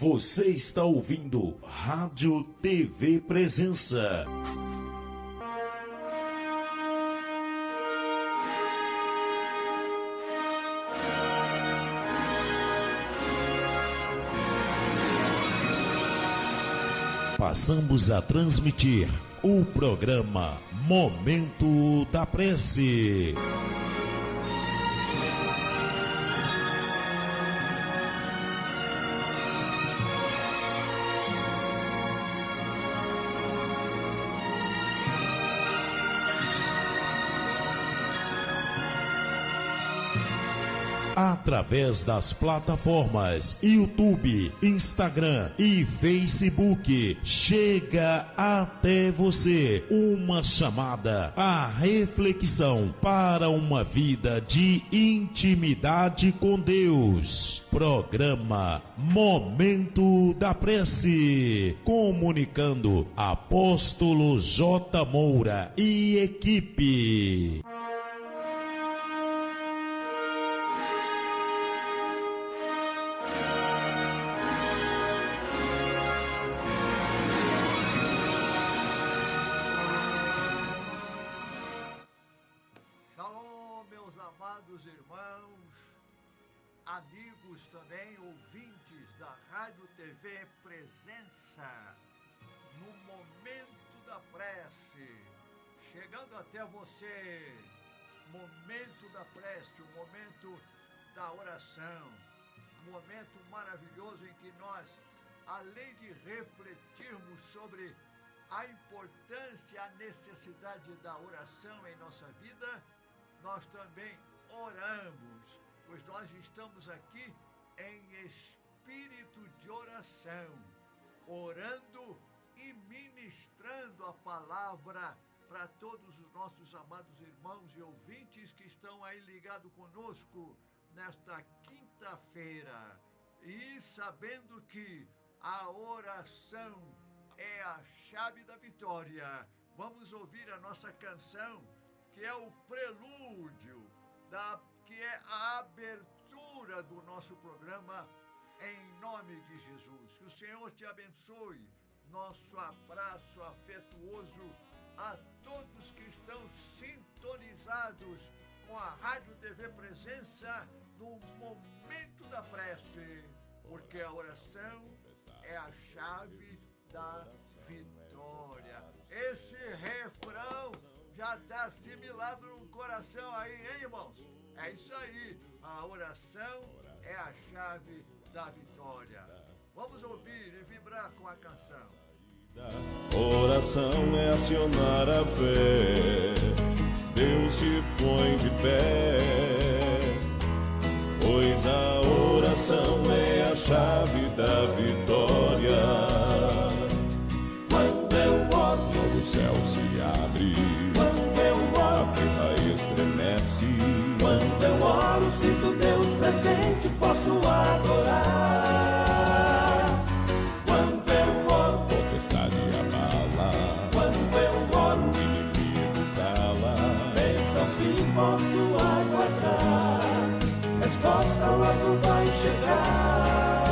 Você está ouvindo Rádio TV Presença. Passamos a transmitir o programa Momento da Prece. Através das plataformas YouTube, Instagram e Facebook, chega até você uma chamada à reflexão para uma vida de intimidade com Deus. Programa Momento da Prece, comunicando Apóstolo J. Moura e equipe. Amados irmãos, amigos também, ouvintes da Rádio TV Presença, no Momento da Prece, chegando até você, Momento da Prece, o momento da oração, um momento maravilhoso em que nós, além de refletirmos sobre a importância, a necessidade da oração em nossa vida, nós também oramos, pois nós estamos aqui em espírito de oração, orando e ministrando a palavra para todos os nossos amados irmãos e ouvintes que estão aí ligados conosco nesta quinta-feira. E sabendo que a oração é a chave da vitória, vamos ouvir a nossa canção, que é o prelúdio, que é a abertura do nosso programa, em nome de Jesus. Que o Senhor te abençoe. Nosso abraço afetuoso a todos que estão sintonizados com a Rádio TV Presença no Momento da Prece, porque a oração é a chave da vitória. Esse refrão já está assimilado no coração aí, hein, irmãos? É isso aí, a oração é a chave da vitória. Vamos ouvir e vibrar com a canção. Oração é acionar a fé, Deus te põe de pé, pois a oração é a chave da vitória. Quando eu oro, todo o céu se abre. Quando eu oro, a terra estremece. Quando eu oro, sinto Deus presente, posso adorar. Quando eu oro, potestade abala. Quando eu oro, o inimigo cala. Bênção sim, posso aguardar. Resposta logo vai chegar.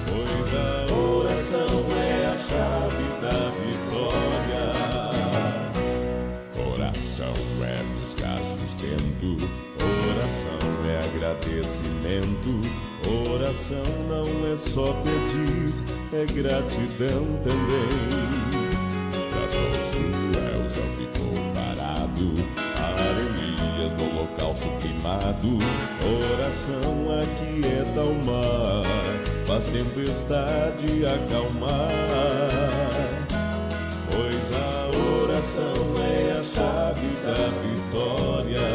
Pois a oração é a chave da vitória. Oração é buscar sustento, oração é agradecimento, oração não é só pedir, é gratidão também. Pra Josué o céu ficou parado, para Elias o holocausto queimado, oração aquieta o mar, faz tempestade acalmar. Pois a oração é a chave da vitória.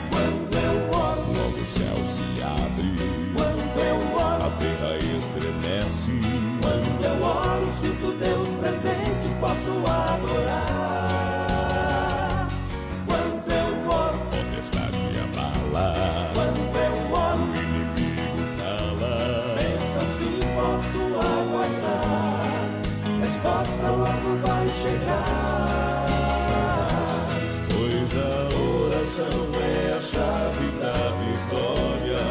Quando eu oro, logo o céu se abre. Quando eu oro, a terra estremece. Quando eu oro, sinto Deus presente, posso adorar. Quando eu oro, potestade abala. Quando eu oro, o inimigo cala. Bênção sim, posso aguardar. Resposta logo vai chegar. Pois a oração é a chave da vitória.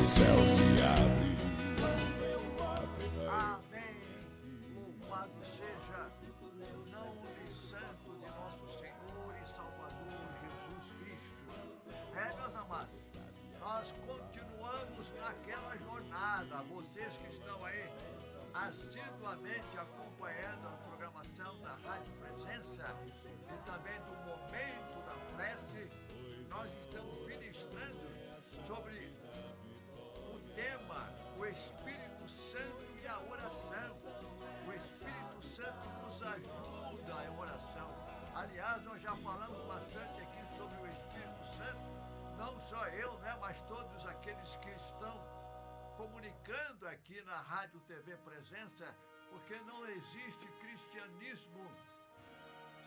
céu se abre. Amém. Louvado seja o nome santo de nosso Senhor e Salvador Jesus Cristo. Meus amados, nós continuamos naquela jornada. Vocês que estão aí assiduamente acompanhando a programação da Rádio Presença e também do Momento da Prece, nós estamos ministrando sobre o tema, o Espírito Santo e a oração. O Espírito Santo nos ajuda em oração. Aliás, nós já falamos bastante aqui sobre o Espírito Santo, não só eu, mas todos aqueles que estão comunicando aqui na Rádio TV Presença, porque não existe cristianismo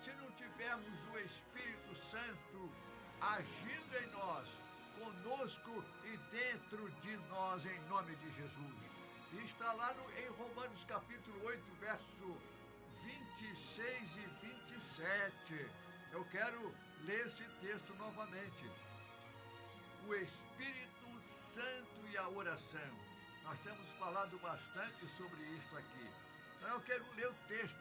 se não tivermos o Espírito Santo agindo em nós, conosco e dentro de nós, em nome de Jesus. E está lá em Romanos capítulo 8, verso 26 e 27. Eu quero ler esse texto novamente. O Espírito Santo e a oração. Nós temos falado bastante sobre isso aqui. Então eu quero ler o texto,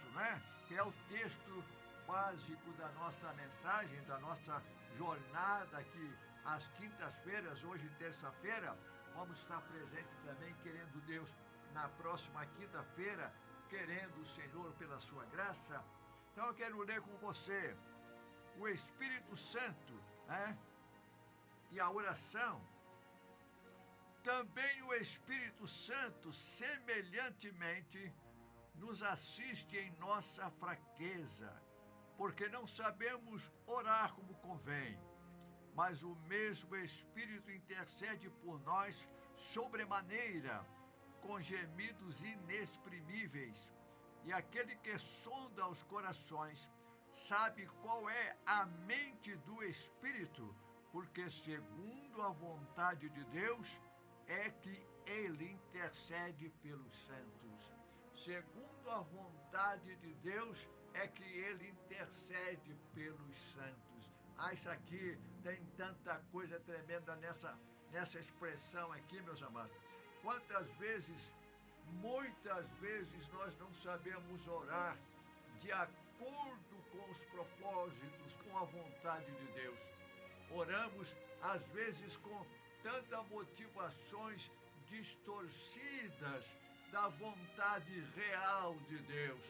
que é o texto básico da nossa mensagem, da nossa jornada aqui às quintas-feiras. Hoje, terça-feira, vamos estar presentes também, querendo Deus, na próxima quinta-feira, querendo o Senhor pela sua graça. Então eu quero ler com você o Espírito Santo, e a oração. Também o Espírito Santo, semelhantemente, nos assiste em nossa fraqueza, porque não sabemos orar como convém, mas o mesmo Espírito intercede por nós sobremaneira, com gemidos inexprimíveis, e aquele que sonda os corações sabe qual é a mente do Espírito, porque segundo a vontade de Deus é que ele intercede pelos santos. Segundo a vontade de Deus é que ele intercede pelos santos. Isso aqui tem tanta coisa tremenda nessa expressão aqui, meus amados. Muitas vezes nós não sabemos orar de acordo com os propósitos, com a vontade de Deus. Oramos, às vezes, com tantas motivações distorcidas da vontade real de Deus.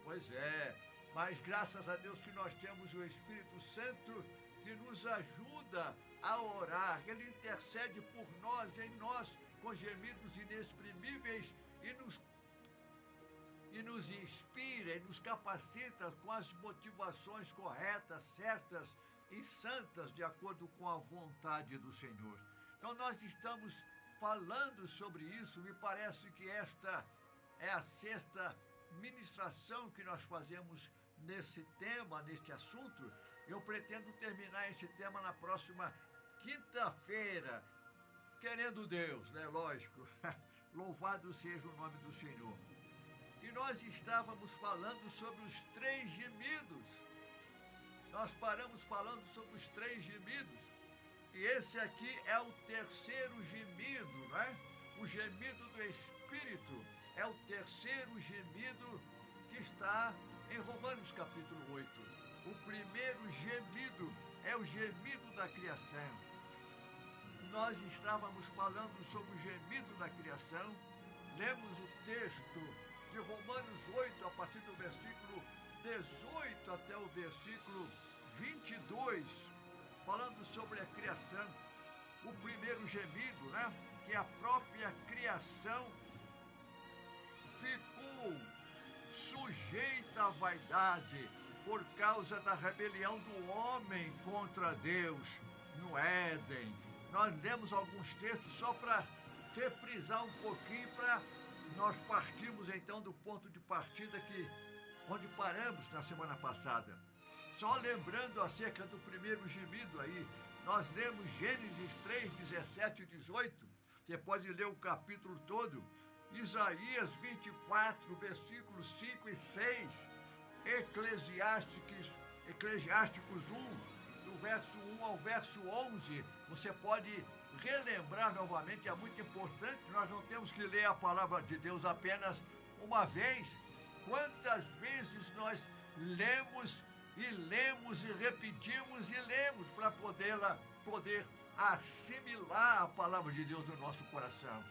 Pois é, mas graças a Deus que nós temos o Espírito Santo que nos ajuda a orar. Ele intercede por nós, em nós, com gemidos inexprimíveis e nos inspira e nos capacita com as motivações corretas, certas e santas, de acordo com a vontade do Senhor. Então nós estamos falando sobre isso. Me parece que esta é a sexta ministração que nós fazemos nesse tema, neste assunto. Eu pretendo terminar esse tema na próxima quinta-feira, querendo Deus, Lógico. Louvado seja o nome do Senhor. E nós estávamos falando sobre os 3 gemidos. Nós paramos falando sobre os 3 gemidos. E esse aqui é o terceiro gemido, O gemido do Espírito é o terceiro gemido que está em Romanos capítulo 8. O primeiro gemido é o gemido da criação. Nós estávamos falando sobre o gemido da criação. Lemos o texto de Romanos 8, a partir do versículo 18 até o versículo 22, falando sobre a criação. O primeiro gemido, que a própria criação ficou sujeita à vaidade por causa da rebelião do homem contra Deus no Éden. Nós lemos alguns textos só para reprisar um pouquinho, para nós partirmos então do ponto de partida onde paramos na semana passada. Só lembrando acerca do primeiro gemido aí, nós lemos Gênesis 3, 17 e 18. Você pode ler o capítulo todo. Isaías 24, versículos 5 e 6. Eclesiásticos 1, do verso 1 ao verso 11. Você pode relembrar novamente, é muito importante, nós não temos que ler a palavra de Deus apenas uma vez. Quantas vezes nós lemos e repetimos e lemos para poder assimilar a palavra de Deus no nosso coração.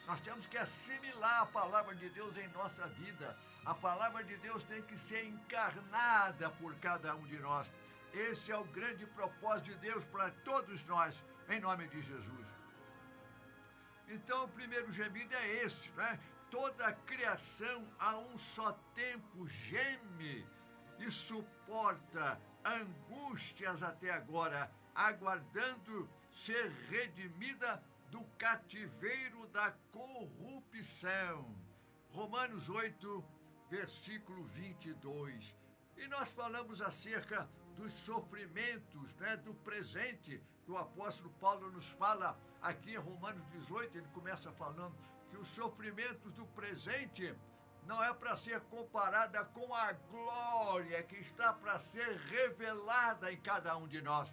Nós temos que assimilar a palavra de Deus em nossa vida. A palavra de Deus tem que ser encarnada por cada um de nós. Esse é o grande propósito de Deus para todos nós, em nome de Jesus. Então, o primeiro gemido é esse, né? Toda a criação a um só tempo geme e suporta angústias até agora, aguardando ser redimida do cativeiro da corrupção. Romanos 8, versículo 22. E nós falamos acerca dos sofrimentos, né, do presente, que o apóstolo Paulo nos fala aqui em Romanos 18, ele começa falando que os sofrimentos do presente não é para ser comparada com a glória que está para ser revelada em cada um de nós.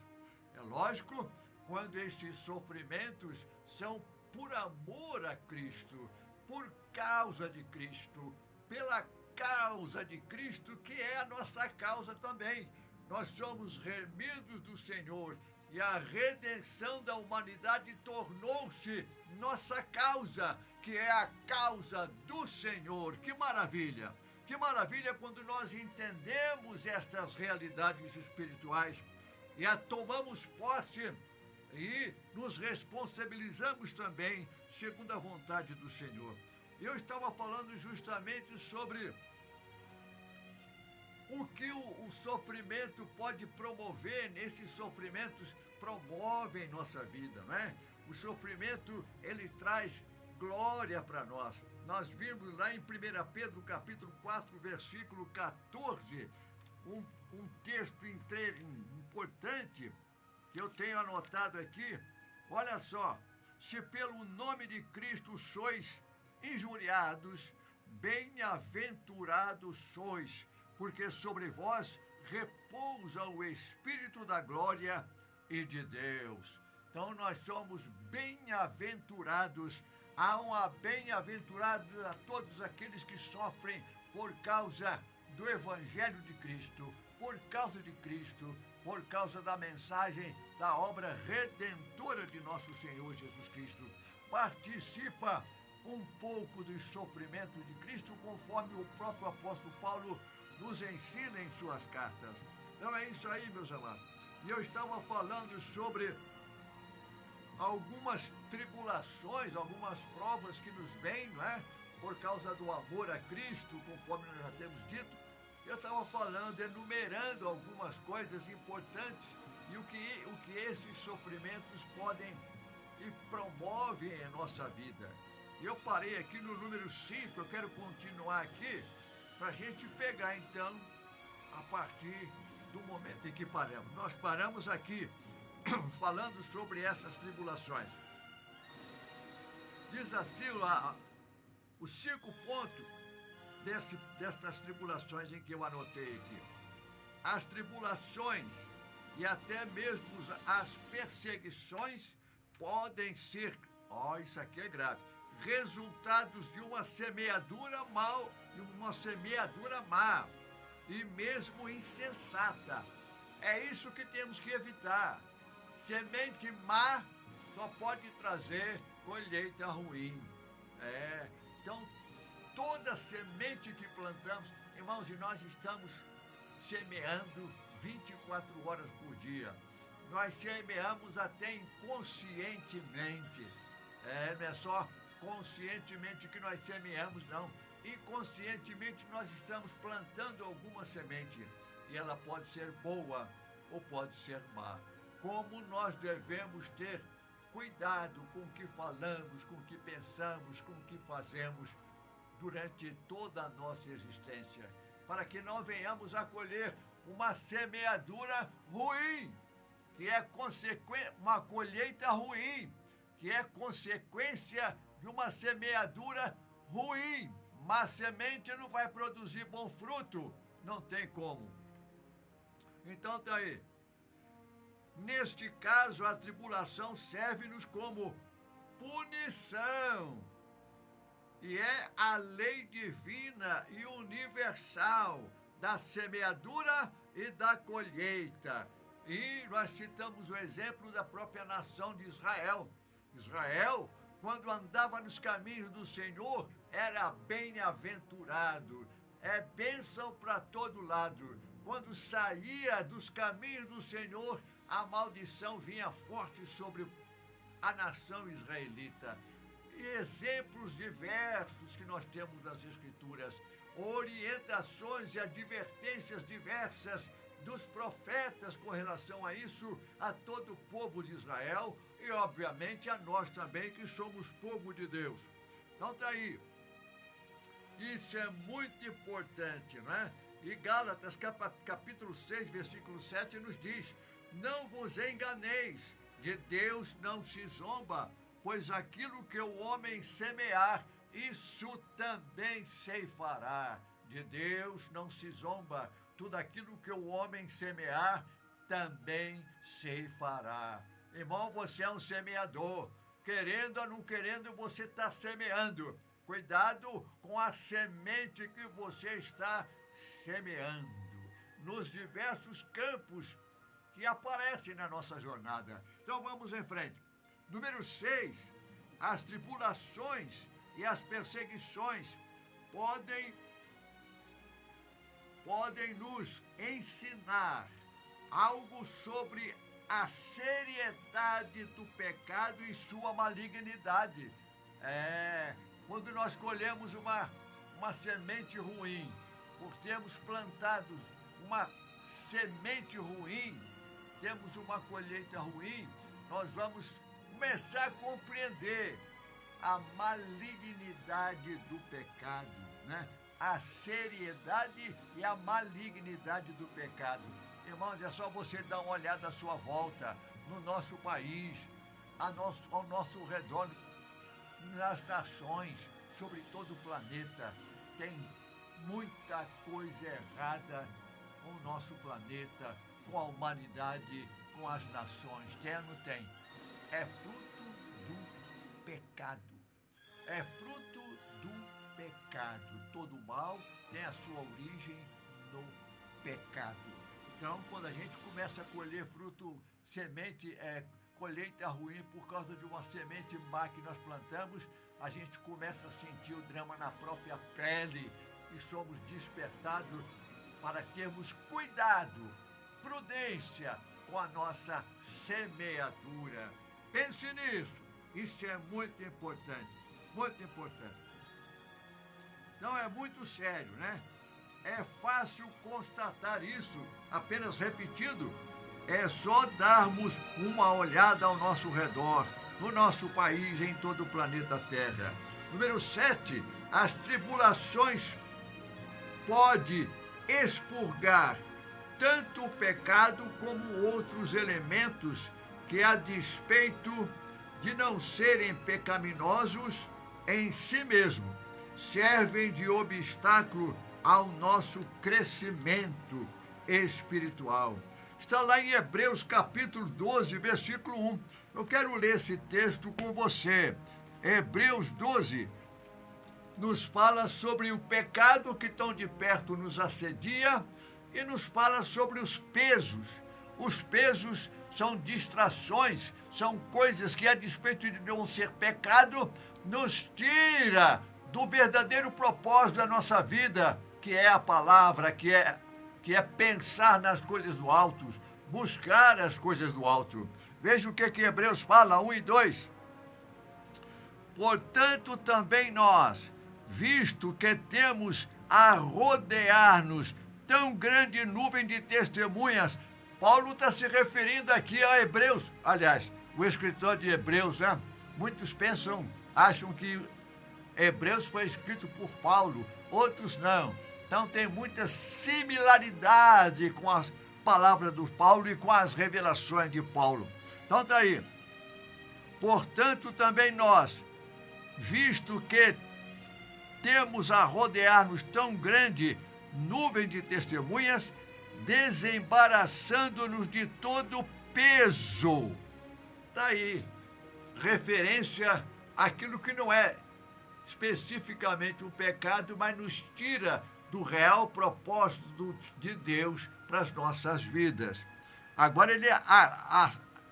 É lógico, quando estes sofrimentos são por amor a Cristo, por causa de Cristo, pela causa de Cristo, que é a nossa causa também. Nós somos remidos do Senhor e a redenção da humanidade tornou-se nossa causa, que é a causa do Senhor. Que maravilha! Que maravilha quando nós entendemos estas realidades espirituais e a tomamos posse e nos responsabilizamos também segundo a vontade do Senhor. Eu estava falando justamente sobre o que o sofrimento pode promover. Nesses sofrimentos promovem nossa vida, não é? O sofrimento, ele traz glória para nós. Nós vimos lá em 1 Pedro, capítulo 4, versículo 14, um texto importante que eu tenho anotado aqui. Olha só: se pelo nome de Cristo sois injuriados, bem-aventurados sois, porque sobre vós repousa o Espírito da glória e de Deus. Então nós somos bem-aventurados. Há uma bem-aventurado a todos aqueles que sofrem por causa do Evangelho de Cristo, por causa de Cristo, por causa da mensagem da obra redentora de nosso Senhor Jesus Cristo. Participa um pouco dos sofrimentos de Cristo, conforme o próprio apóstolo Paulo nos ensina em suas cartas. Então é isso aí, meus amados. E eu estava falando sobre algumas tribulações, algumas provas que nos vêm, não é? Por causa do amor a Cristo, conforme nós já temos dito. Eu estava falando, enumerando algumas coisas importantes e o que esses sofrimentos podem e promovem em nossa vida. E eu parei aqui no número 5, eu quero continuar aqui, para a gente pegar, então, a partir do momento em que paramos. Nós paramos aqui falando sobre essas tribulações. Diz assim os 5 pontos destas tribulações em que eu anotei aqui. As tribulações e até mesmo as perseguições podem ser, isso aqui é grave, resultados de uma semeadura má e mesmo insensata. É isso que temos que evitar. Semente má só pode trazer colheita ruim. Então, toda semente que plantamos, irmãos, e nós estamos semeando 24 horas por dia. Nós semeamos até inconscientemente. Não é só conscientemente que nós semeamos, não. Inconscientemente nós estamos plantando alguma semente e ela pode ser boa ou pode ser má. Como nós devemos ter cuidado com o que falamos, com o que pensamos, com o que fazemos durante toda a nossa existência, para que não venhamos a colher uma semeadura ruim, que é uma colheita ruim, que é consequência de uma semeadura ruim. Má semente não vai produzir bom fruto, não tem como. Então tá aí. Neste caso, a tribulação serve-nos como punição. E é a lei divina e universal da semeadura e da colheita. E nós citamos o exemplo da própria nação de Israel. Israel, quando andava nos caminhos do Senhor, era bem-aventurado. É bênção para todo lado. Quando saía dos caminhos do Senhor, a maldição vinha forte sobre a nação israelita. E exemplos diversos que nós temos nas Escrituras, orientações e advertências diversas dos profetas com relação a isso, a todo o povo de Israel e, obviamente, a nós também, que somos povo de Deus. Então tá aí. Isso é muito importante, não é? E Gálatas, capítulo 6, versículo 7, nos diz: não vos enganeis, de Deus não se zomba, pois aquilo que o homem semear, isso também ceifará. De Deus não se zomba, tudo aquilo que o homem semear, também ceifará. Irmão, você é um semeador. Querendo ou não querendo, você está semeando. Cuidado com a semente que você está semeando nos diversos campos que aparecem na nossa jornada. Então vamos em frente. Número 6, as tribulações e as perseguições podem nos ensinar algo sobre a seriedade do pecado e sua malignidade. Quando nós colhemos uma semente ruim, por termos plantado uma semente ruim, temos uma colheita ruim, nós vamos começar a compreender a malignidade do pecado, né? A seriedade e a malignidade do pecado. Irmãos, é só você dar uma olhada à sua volta, no nosso país, ao nosso redor, nas nações, sobre todo o planeta. Tem muita coisa errada com o nosso planeta, com a humanidade, com as nações. Tem ou não tem? É fruto do pecado. É fruto do pecado. Todo mal tem a sua origem no pecado. Então, quando a gente começa a colher fruto, semente, colheita ruim por causa de uma semente má que nós plantamos, a gente começa a sentir o drama na própria pele e somos despertados para termos cuidado, prudência com a nossa semeadura. Pense nisso, isso é muito importante, muito importante. Então é muito sério, né? É fácil constatar isso, apenas repetindo, é só darmos uma olhada ao nosso redor, no nosso país, em todo o planeta Terra. Número 7, as tribulações podem expurgar tanto o pecado como outros elementos que, a despeito de não serem pecaminosos em si mesmo, servem de obstáculo ao nosso crescimento espiritual. Está lá em Hebreus capítulo 12, versículo 1. Eu quero ler esse texto com você. Hebreus 12 nos fala sobre o pecado que tão de perto nos assedia e nos fala sobre os pesos. Os pesos são distrações, são coisas que, a despeito de não ser pecado, nos tira do verdadeiro propósito da nossa vida, que é a palavra, que é pensar nas coisas do alto, buscar as coisas do alto. Veja o que Hebreus fala, 1 e 2. Portanto, também nós, visto que temos a rodear-nos tão grande nuvem de testemunhas, Paulo está se referindo aqui a Hebreus. Aliás, o escritor de Hebreus, né? Muitos acham que Hebreus foi escrito por Paulo, outros não. Então tem muita similaridade com as palavras do Paulo e com as revelações de Paulo. Então tá aí. Portanto, também nós, visto que temos a rodear-nos tão grande nuvem de testemunhas, desembaraçando-nos de todo peso. Daí, referência àquilo que não é especificamente um pecado, mas nos tira do real propósito de Deus para as nossas vidas. Agora ele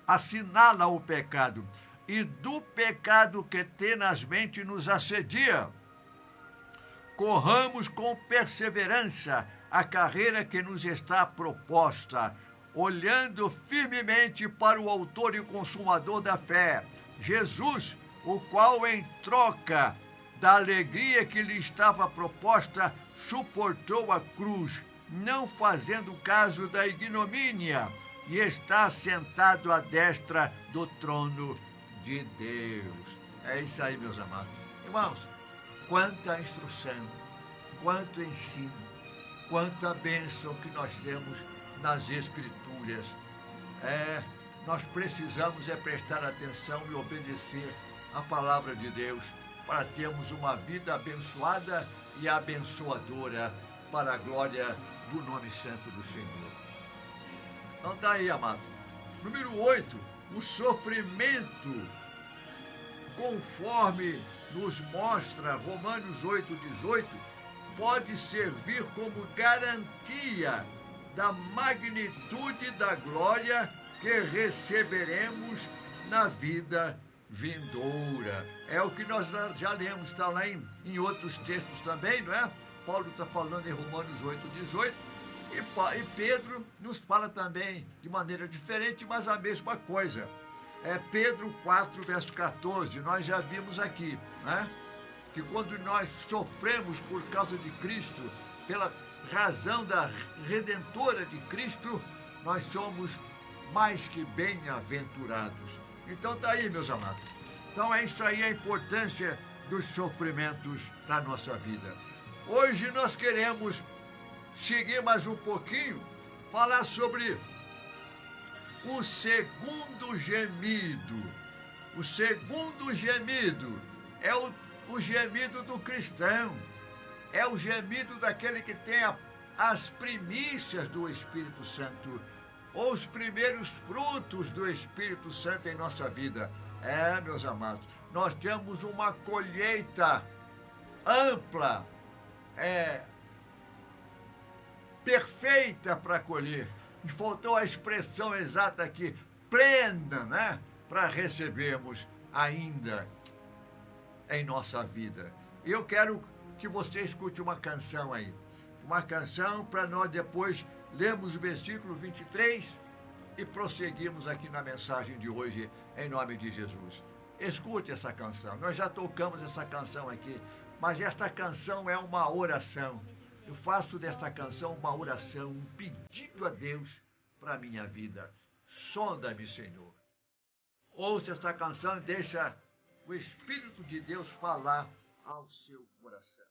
assinala o pecado. E do pecado que tenazmente nos assedia, corramos com perseverança a carreira que nos está proposta, olhando firmemente para o autor e consumador da fé, Jesus, o qual, em troca da alegria que lhe estava proposta, suportou a cruz, não fazendo caso da ignomínia, e está sentado à destra do trono de Deus. É isso aí, meus amados. Irmãos, quanta instrução, quanto ensino, quanta bênção que nós temos nas Escrituras. Nós precisamos prestar atenção e obedecer a palavra de Deus para termos uma vida abençoada e abençoadora para a glória do nome santo do Senhor. Então tá aí, amado. Número 8, o sofrimento, conforme nos mostra Romanos 8,18, pode servir como garantia da magnitude da glória que receberemos na vida vindoura. É o que nós já lemos, está lá em outros textos também, não é? Paulo está falando em Romanos 8,18, e Pedro nos fala também de maneira diferente, mas a mesma coisa. Pedro 4, verso 14, nós já vimos aqui, né? Que quando nós sofremos por causa de Cristo, pela razão da redentora de Cristo, nós somos mais que bem-aventurados. Então tá aí, meus amados. Então é isso aí a importância dos sofrimentos para a nossa vida. Hoje nós queremos seguir mais um pouquinho, falar sobre o segundo gemido. O segundo gemido é o gemido do cristão. É o gemido daquele que tem as primícias do Espírito Santo, ou os primeiros frutos do Espírito Santo em nossa vida. Meus amados, nós temos uma colheita ampla, perfeita para colher. E faltou a expressão exata aqui, plena, né? Para recebermos ainda em nossa vida. E eu quero que você escute uma canção aí. Uma canção para nós depois lermos o versículo 23 e prosseguirmos aqui na mensagem de hoje, em nome de Jesus. Escute essa canção. Nós já tocamos essa canção aqui, mas esta canção é uma oração. Eu faço desta canção uma oração, um pedido a Deus para a minha vida. Sonda-me, Senhor. Ouça esta canção e deixa o Espírito de Deus falar ao seu coração.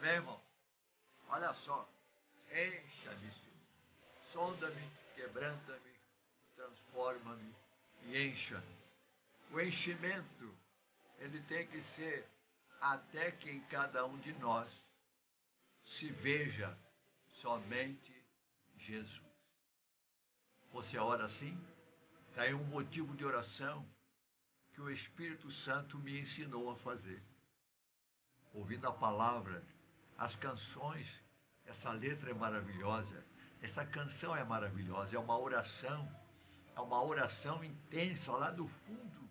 Amém, irmão? Olha só. Encha-me, Senhor. Sonda-me, quebranta-me, transforma-me e encha-me. O enchimento, ele tem que ser até que em cada um de nós se veja somente Jesus. Você ora assim? Está aí um motivo de oração que o Espírito Santo me ensinou a fazer. Ouvindo a palavra, as canções, essa letra é maravilhosa, essa canção é maravilhosa, é uma oração intensa lá do fundo,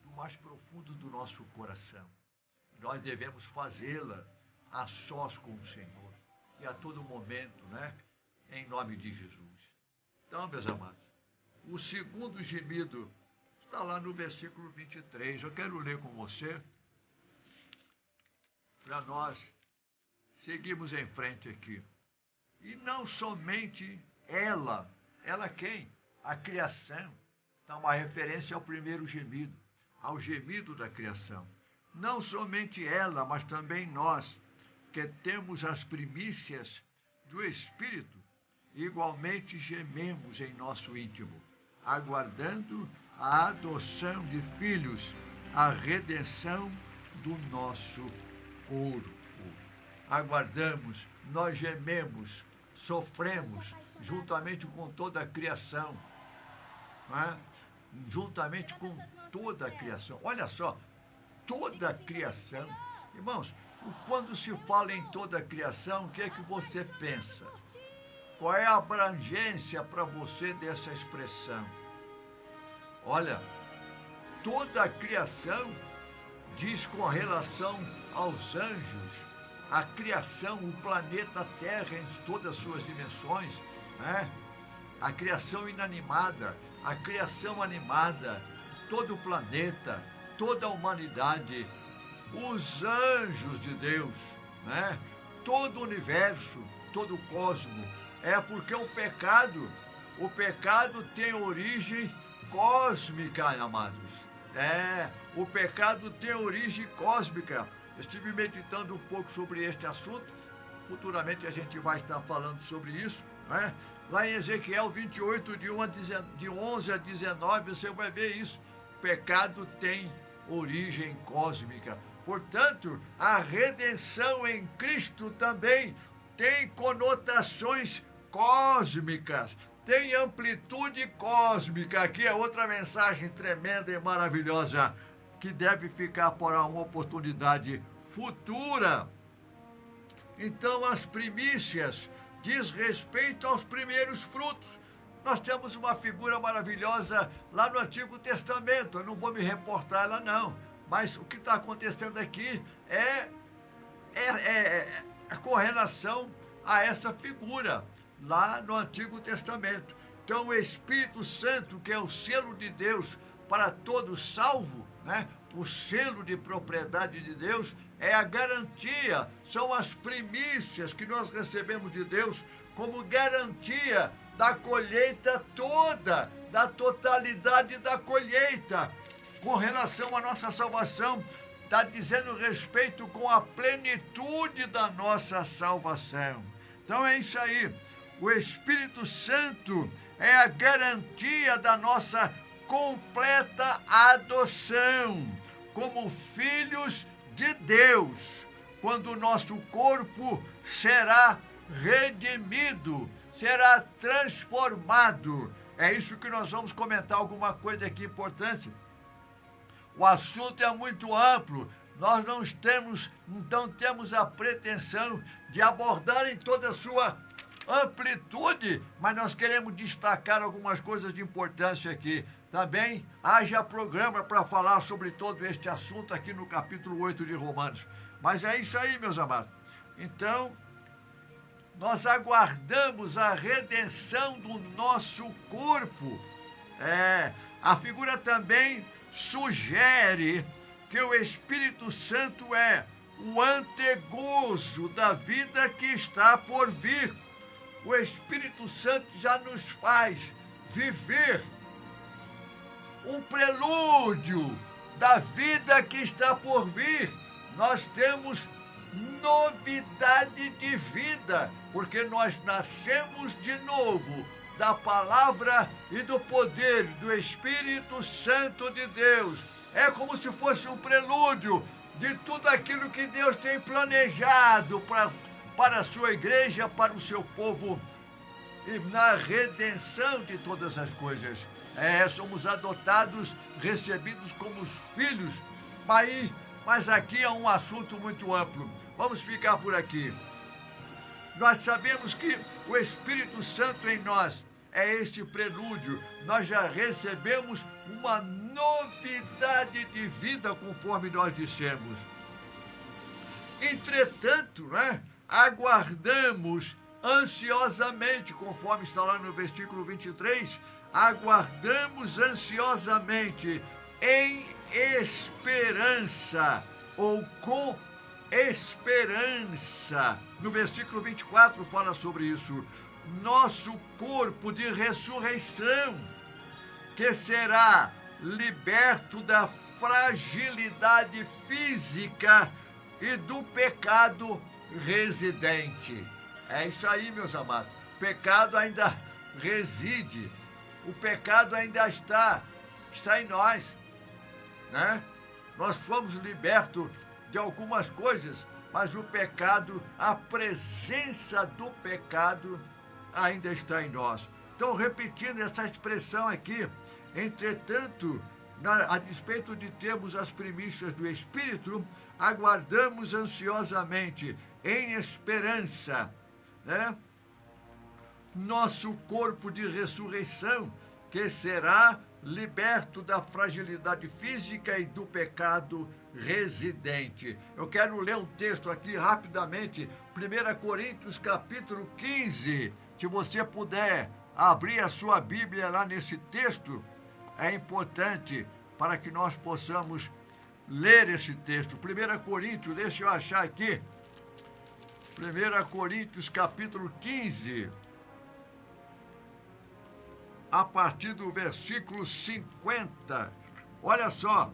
do mais profundo do nosso coração. Nós devemos fazê-la a sós com o Senhor e a todo momento, né? Em nome de Jesus. Então, meus amados, o segundo gemido está lá no versículo 23. Eu quero ler com você para nós seguirmos em frente aqui. E não somente ela quem? A criação. Então, uma referência ao primeiro gemido, ao gemido da criação. Não somente ela, mas também nós, que temos as primícias do Espírito, igualmente gememos em nosso íntimo, aguardando a adoção de filhos, a redenção do nosso corpo. Aguardamos, nós gememos, sofremos, juntamente com toda a criação, né? Juntamente com toda a criação. Olha só, toda a criação. Irmãos, quando se fala em toda a criação, o que é que você pensa? Qual é a abrangência para você dessa expressão? Olha, toda a criação diz com relação aos anjos, a criação, o planeta Terra em todas as suas dimensões, né? A criação inanimada, a criação animada, todo o planeta, toda a humanidade, os anjos de Deus, né? Todo o universo, todo o cosmos. É porque o pecado tem origem cósmica, amados. O pecado tem origem cósmica. Eu estive meditando um pouco sobre este assunto. Futuramente a gente vai estar falando sobre isso, né? Lá em Ezequiel 28, de 11 a 19, você vai ver isso. O pecado tem origem cósmica. Portanto, a redenção em Cristo também tem conotações cósmicas, tem amplitude cósmica. Aqui é outra mensagem tremenda e maravilhosa que deve ficar para uma oportunidade futura. Então, as primícias diz respeito aos primeiros frutos. Nós temos uma figura maravilhosa lá no Antigo Testamento. Eu não vou me reportar ela, não. Mas o que está acontecendo aqui é com relação a essa figura lá no Antigo Testamento. Então, o Espírito Santo, que é o selo de Deus para todo salvo, né? O selo de propriedade de Deus é a garantia, são as primícias que nós recebemos de Deus como garantia da colheita toda, da totalidade da colheita. Com relação à nossa salvação, está dizendo respeito com a plenitude da nossa salvação. Então é isso aí. O Espírito Santo é a garantia da nossa completa adoção como filhos de Deus, quando o nosso corpo será redimido, será transformado. É isso que nós vamos comentar, alguma coisa aqui importante. O assunto é muito amplo, nós não temos a pretensão de abordar em toda a sua amplitude, mas nós queremos destacar algumas coisas de importância aqui. Também haja programa para falar sobre todo este assunto aqui no capítulo 8 de Romanos. Mas é isso aí, meus amados. Então, nós aguardamos a redenção do nosso corpo. A figura também sugere que o Espírito Santo é o antegozo da vida que está por vir. O Espírito Santo já nos faz viver um prelúdio da vida que está por vir. Nós temos novidade de vida, porque nós nascemos de novo da palavra e do poder do Espírito Santo de Deus. É como se fosse um prelúdio de tudo aquilo que Deus tem planejado para a sua igreja, para o seu povo, e na redenção de todas as coisas. Somos adotados, recebidos como filhos. Mas aqui é um assunto muito amplo. Vamos ficar por aqui. Nós sabemos que o Espírito Santo em nós é este prelúdio. Nós já recebemos uma novidade de vida, conforme nós dissemos. Entretanto, aguardamos ansiosamente, conforme está lá no versículo 23, aguardamos ansiosamente em esperança, ou com esperança. No versículo 24 fala sobre isso. Nosso corpo de ressurreição, que será liberto da fragilidade física e do pecado residente. É isso aí, meus amados. O pecado ainda reside. O pecado ainda está em nós, Nós fomos libertos de algumas coisas, mas o pecado, a presença do pecado ainda está em nós. Então, repetindo essa expressão aqui, entretanto, a despeito de termos as primícias do Espírito, aguardamos ansiosamente, em esperança, nosso corpo de ressurreição, que será liberto da fragilidade física e do pecado residente. Eu quero ler um texto aqui rapidamente, 1 Coríntios capítulo 15. Se você puder abrir a sua Bíblia lá nesse texto, é importante para que nós possamos ler esse texto. 1 Coríntios, deixa eu achar aqui. 1 Coríntios capítulo 15, a partir do versículo 50. Olha só,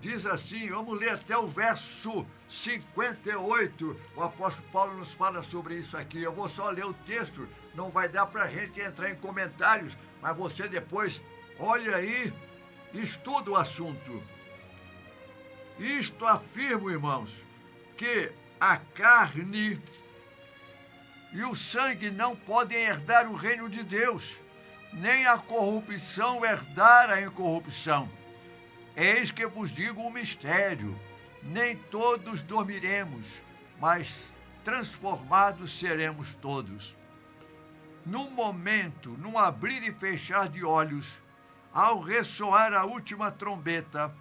diz assim, vamos ler até o verso 58. O apóstolo Paulo nos fala sobre isso aqui. Eu vou só ler o texto, não vai dar para a gente entrar em comentários, mas você depois olha aí, estuda o assunto. Isto afirmo, irmãos, que a carne e o sangue não podem herdar o reino de Deus, nem a corrupção herdar a incorrupção. Eis que vos digo um mistério: nem todos dormiremos, mas transformados seremos todos. Num momento, num abrir e fechar de olhos, ao ressoar a última trombeta,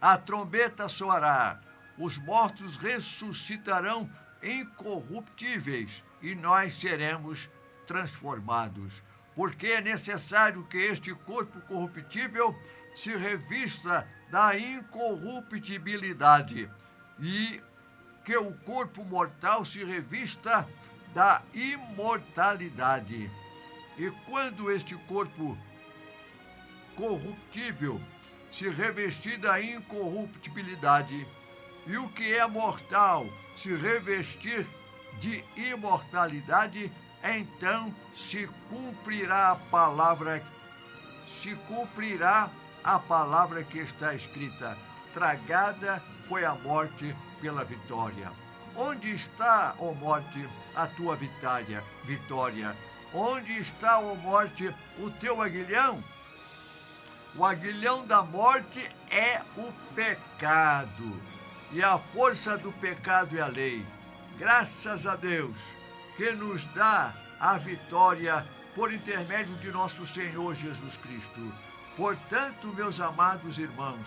a trombeta soará, os mortos ressuscitarão incorruptíveis e nós seremos transformados. Porque é necessário que este corpo corruptível se revista da incorruptibilidade e que o corpo mortal se revista da imortalidade. E quando este corpo corruptível se revestir da incorruptibilidade e o que é mortal se revestir de imortalidade, então se cumprirá a palavra que está escrita: tragada foi a morte pela vitória. Onde está, ó morte, a tua vitória? Onde está, ó morte, o teu aguilhão? O aguilhão da morte é o pecado, e a força do pecado é a lei. Graças a Deus que nos dá a vitória por intermédio de nosso Senhor Jesus Cristo. Portanto, meus amados irmãos,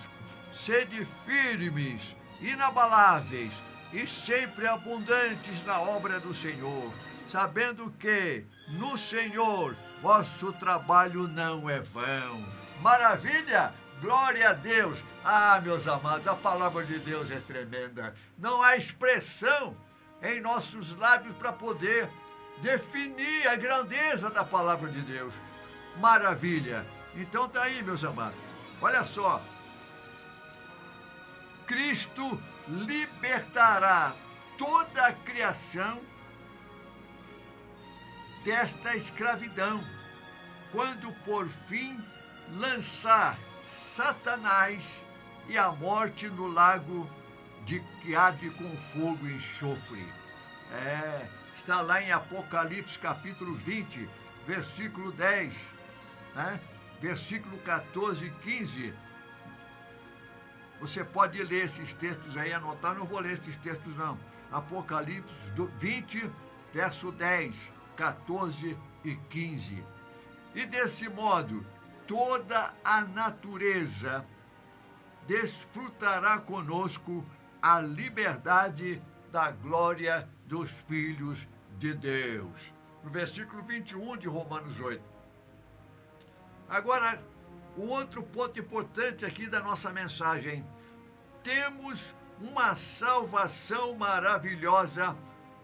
sede firmes, inabaláveis e sempre abundantes na obra do Senhor, sabendo que no Senhor vosso trabalho não é vão. Maravilha! Glória a Deus! Ah, meus amados, a palavra de Deus é tremenda. Não há expressão em nossos lábios para poder definir a grandeza da palavra de Deus. Maravilha! Então tá aí, meus amados. Olha só. Cristo libertará toda a criação desta escravidão, quando por fim lançar Satanás e a morte no lago que arde com fogo e enxofre. Está lá em Apocalipse capítulo 20, versículo 10, né? Versículo 14 e 15. Você pode ler esses textos aí, anotar, não vou ler esses textos não. Apocalipse 20, verso 10, 14 e 15. E desse modo, toda a natureza desfrutará conosco a liberdade da glória dos filhos de Deus. No versículo 21 de Romanos 8. Agora, o outro ponto importante aqui da nossa mensagem. Temos uma salvação maravilhosa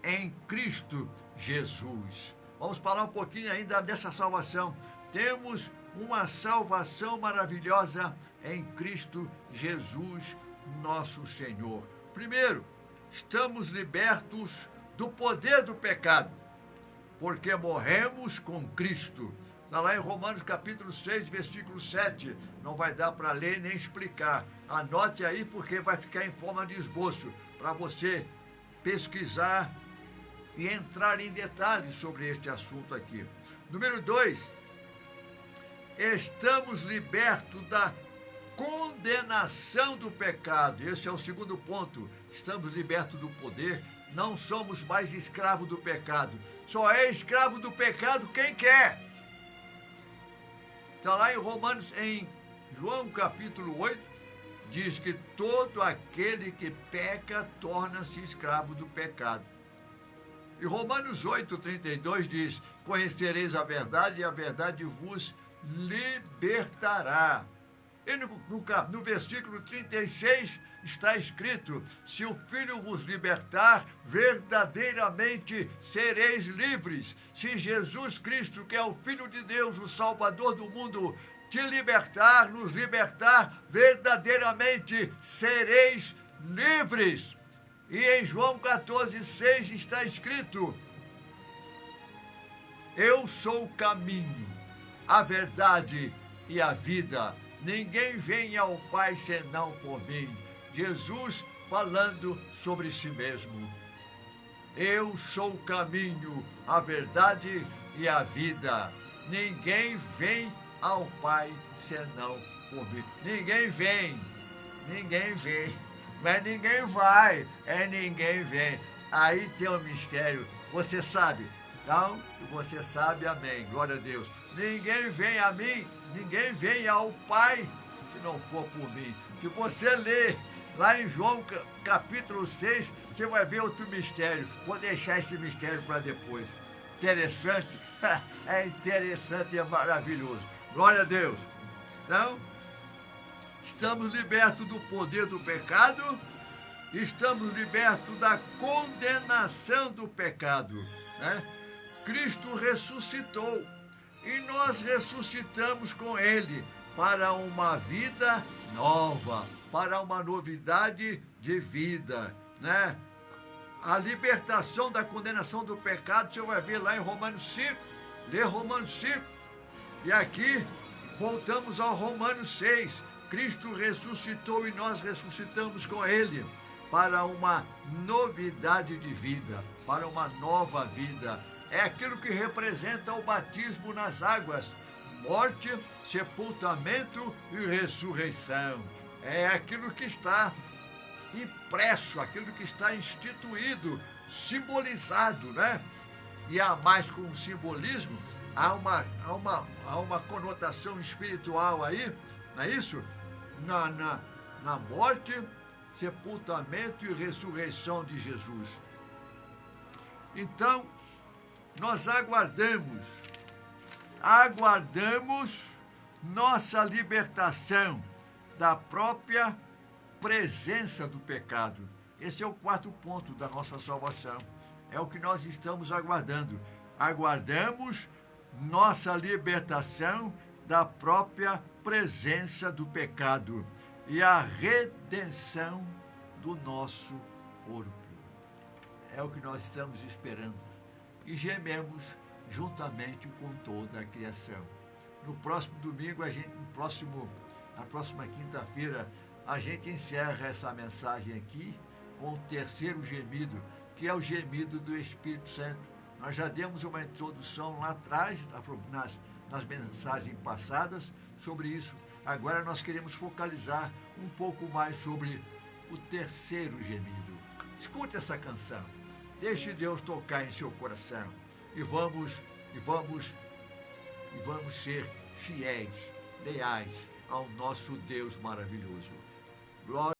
em Cristo Jesus. Vamos falar um pouquinho ainda dessa salvação. Temos uma salvação maravilhosa em Cristo Jesus, nosso Senhor. Primeiro, estamos libertos do poder do pecado, porque morremos com Cristo. Está lá em Romanos capítulo 6, versículo 7. Não vai dar para ler nem explicar. Anote aí, porque vai ficar em forma de esboço, para você pesquisar e entrar em detalhes sobre este assunto aqui. Número 2, estamos libertos da condenação do pecado. Esse é o segundo ponto. Estamos libertos do poder, não somos mais escravos do pecado. Só é escravo do pecado quem quer. Está lá em João capítulo 8, diz que todo aquele que peca torna-se escravo do pecado. E Romanos 8:32 diz: conhecereis a verdade e a verdade vos libertará. E no versículo 36 está escrito: se o Filho vos libertar, verdadeiramente sereis livres. Se Jesus Cristo, que é o Filho de Deus, o Salvador do mundo, te libertar, nos libertar, verdadeiramente sereis livres. E em João 14:6 está escrito: eu sou o caminho, a verdade e a vida. Ninguém vem ao Pai senão por mim. Jesus falando sobre si mesmo. Eu sou o caminho, a verdade e a vida. Ninguém vem ao Pai senão por mim. Ninguém vem, mas ninguém vai, ninguém vem. Aí tem um mistério, você sabe, não? Você sabe, amém, glória a Deus. Ninguém vem a mim, ninguém vem ao Pai se não for por mim. Se você ler lá em João capítulo 6, você vai ver outro mistério. Vou deixar esse mistério para depois. Interessante? É interessante e é maravilhoso. Glória a Deus. Então, estamos libertos do poder do pecado, estamos libertos da condenação do pecado, né? Cristo ressuscitou e nós ressuscitamos com Ele para uma vida nova, para uma novidade de vida, né? A libertação da condenação do pecado, você vai ver lá em Romanos 5, lê Romanos 5, e aqui voltamos ao Romanos 6, Cristo ressuscitou e nós ressuscitamos com Ele para uma novidade de vida, para uma nova vida. É aquilo que representa o batismo nas águas, morte, sepultamento e ressurreição. É aquilo que está impresso, aquilo que está instituído, simbolizado, né? E há mais com o simbolismo, há uma conotação espiritual aí, não é isso? Na morte, sepultamento e ressurreição de Jesus. Então, nós aguardamos nossa libertação da própria presença do pecado. Esse é o quarto ponto da nossa salvação. É o que nós estamos aguardando. Aguardamos nossa libertação da própria presença do pecado e a redenção do nosso corpo. É o que nós estamos esperando. E gememos juntamente com toda a criação. No próximo domingo, na próxima quinta-feira, a gente encerra essa mensagem aqui com o terceiro gemido, que é o gemido do Espírito Santo. Nós já demos uma introdução lá atrás, nas mensagens passadas, sobre isso. Agora nós queremos focalizar um pouco mais sobre o terceiro gemido. Escute essa canção. Deixe Deus tocar em seu coração. E vamos ser fiéis, leais ao nosso Deus maravilhoso. Glória.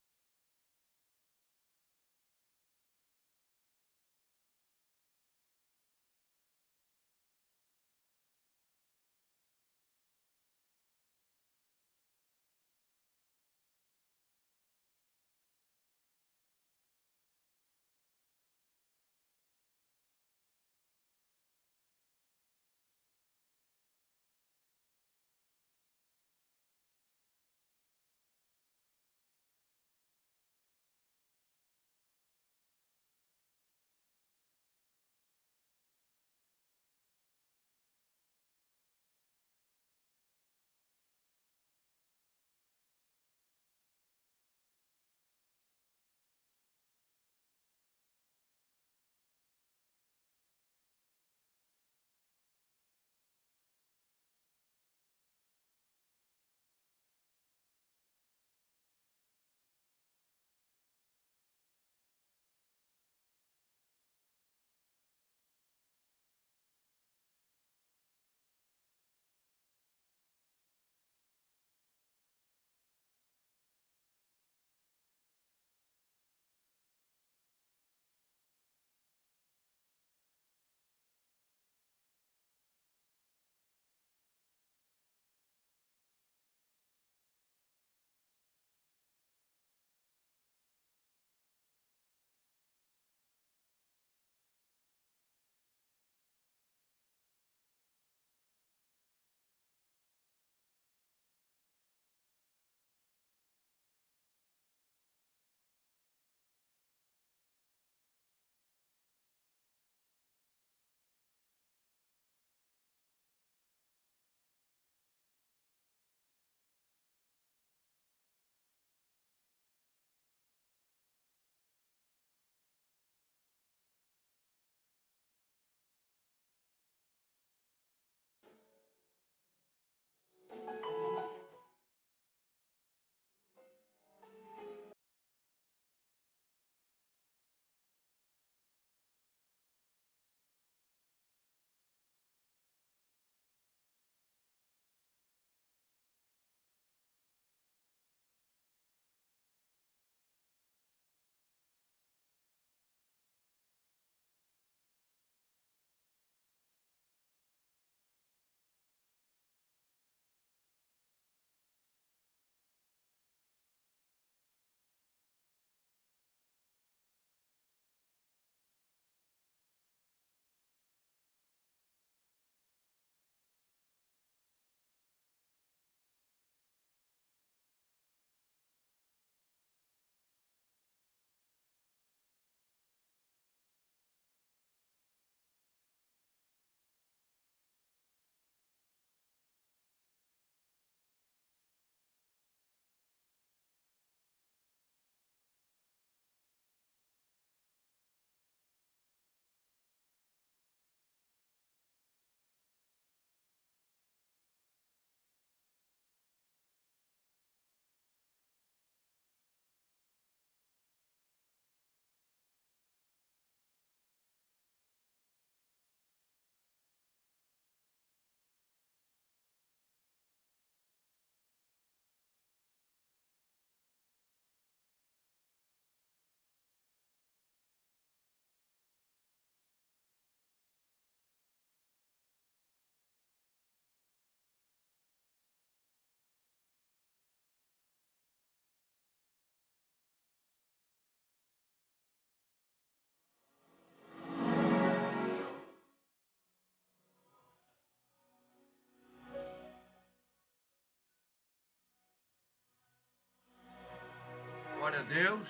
Glória a Deus.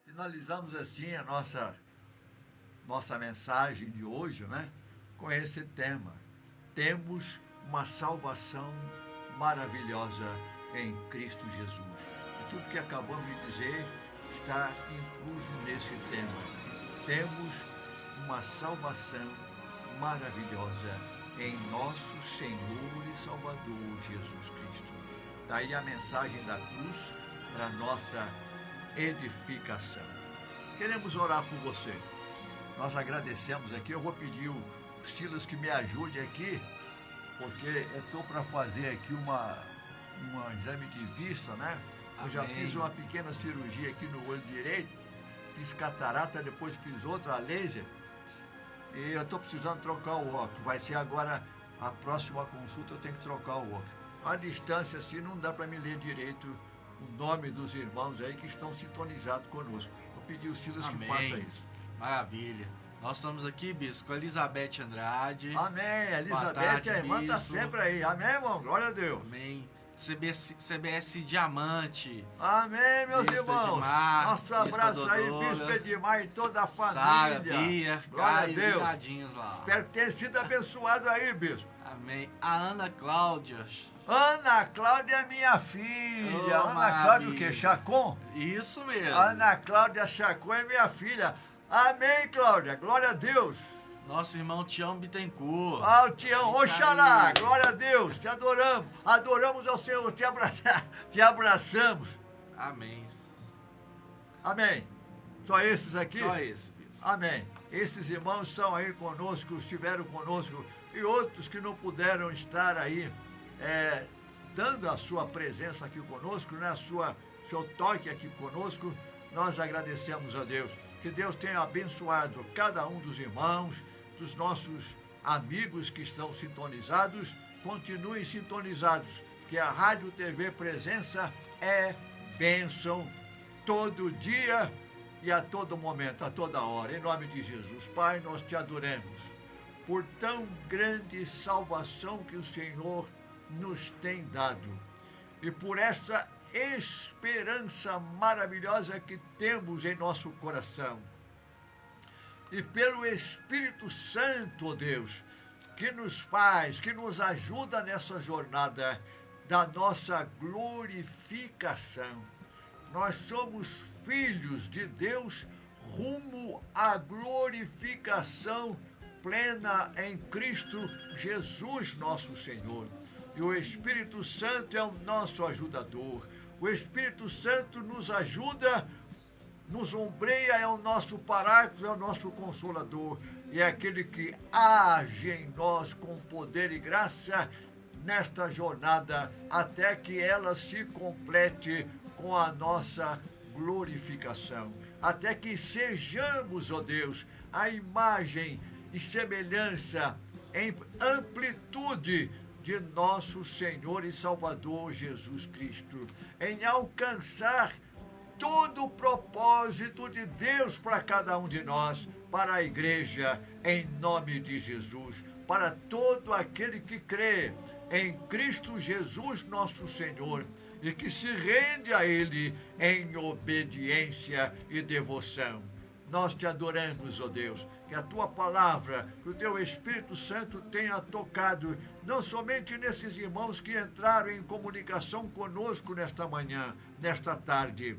Finalizamos assim a nossa nossa mensagem de hoje, né? Com esse tema. Temos uma salvação maravilhosa em Cristo Jesus. E tudo que acabamos de dizer está incluso nesse tema. Temos uma salvação maravilhosa em nosso Senhor e Salvador Jesus Cristo. Daí a mensagem da cruz para nossa edificação. Queremos orar por você. Nós agradecemos aqui. Eu vou pedir o Silas que me ajude aqui, porque eu estou para fazer aqui um exame de vista, né? Eu já fiz uma pequena cirurgia aqui no olho direito, fiz catarata, depois fiz outra, a laser, e eu estou precisando trocar o óculos. Vai ser agora a próxima consulta, eu tenho que trocar o óculos. A distância assim não dá para me ler direito o nome dos irmãos aí que estão sintonizados conosco. Vou pedir o Silas que faça isso. Maravilha. Nós estamos aqui, bispo, com a Elizabeth Andrade. Amém. Elizabeth, a irmã está sempre aí. Amém, irmão? Glória a Deus. Amém. CBS Diamante. Amém, meus Bispo irmãos. Edmar, Nosso abraço Bispo aí, Dodô, Bispo Edmar e toda a família. Sara, Bia, Glória Caio, a Deus. ligadinhos lá. Espero que tenha sido abençoado aí, Bispo. Amém. A Ana Cláudia. Ana Cláudia é minha filha. Oh, Ana Cláudia o quê? Chacon? Isso mesmo. Ana Cláudia Chacon é minha filha. Amém, Cláudia. Glória a Deus. Nosso irmão Tião Bittencourt. Ah, o Tião, oxalá, glória a Deus, te adoramos, adoramos ao Senhor, te abraçamos. Amém. Amém. Só esses aqui? Só esse, bispo. Amém. Esses irmãos estão aí conosco, estiveram conosco, e outros que não puderam estar aí, dando a sua presença aqui conosco, né, seu toque aqui conosco, nós agradecemos a Deus. Que Deus tenha abençoado cada um dos irmãos, dos nossos amigos que estão sintonizados. Continuem sintonizados, que a Rádio TV Presença é bênção todo dia e a todo momento, a toda hora. Em nome de Jesus, Pai, nós te adoramos por tão grande salvação que o Senhor nos tem dado e por esta esperança maravilhosa que temos em nosso coração. E pelo Espírito Santo, ó Deus, que nos faz, que nos ajuda nessa jornada da nossa glorificação. Nós somos filhos de Deus rumo à glorificação plena em Cristo Jesus, nosso Senhor. E o Espírito Santo é o nosso ajudador. O Espírito Santo nos ajuda, nos ombreia, é o nosso paráclito, é o nosso consolador. E é aquele que age em nós com poder e graça nesta jornada, até que ela se complete com a nossa glorificação. Até que sejamos, ó Deus, a imagem e semelhança em amplitude de nosso Senhor e Salvador Jesus Cristo, em alcançar todo o propósito de Deus para cada um de nós, para a igreja, em nome de Jesus, para todo aquele que crê em Cristo Jesus, nosso Senhor, e que se rende a Ele em obediência e devoção. Nós te adoramos, ó Deus, que a Tua palavra, que o Teu Espírito Santo tenha tocado, não somente nesses irmãos que entraram em comunicação conosco nesta manhã, nesta tarde,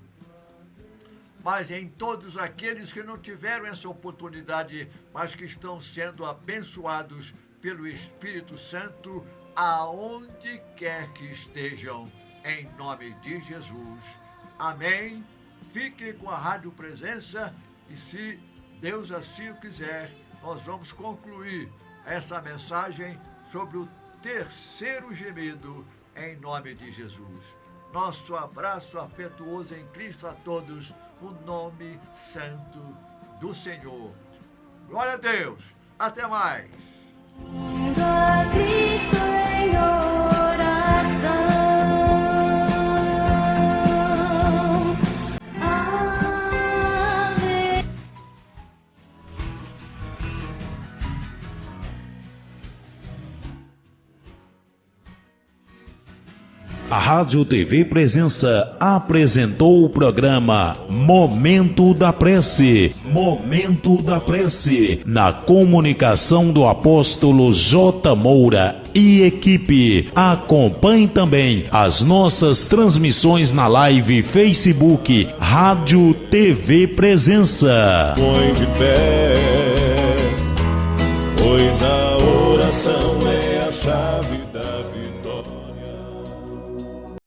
mas em todos aqueles que não tiveram essa oportunidade, mas que estão sendo abençoados pelo Espírito Santo, aonde quer que estejam, em nome de Jesus. Amém. Fiquem com a Rádio Presença e, se Deus assim o quiser, nós vamos concluir essa mensagem sobre o terceiro gemido, em nome de Jesus. Nosso abraço afetuoso em Cristo a todos, o nome santo do Senhor. Glória a Deus. Até mais. A Rádio TV Presença apresentou o programa Momento da Prece. Momento da Prece, na comunicação do apóstolo J. Moura e equipe. Acompanhe também as nossas transmissões na live Facebook Rádio TV Presença. Põe de pé.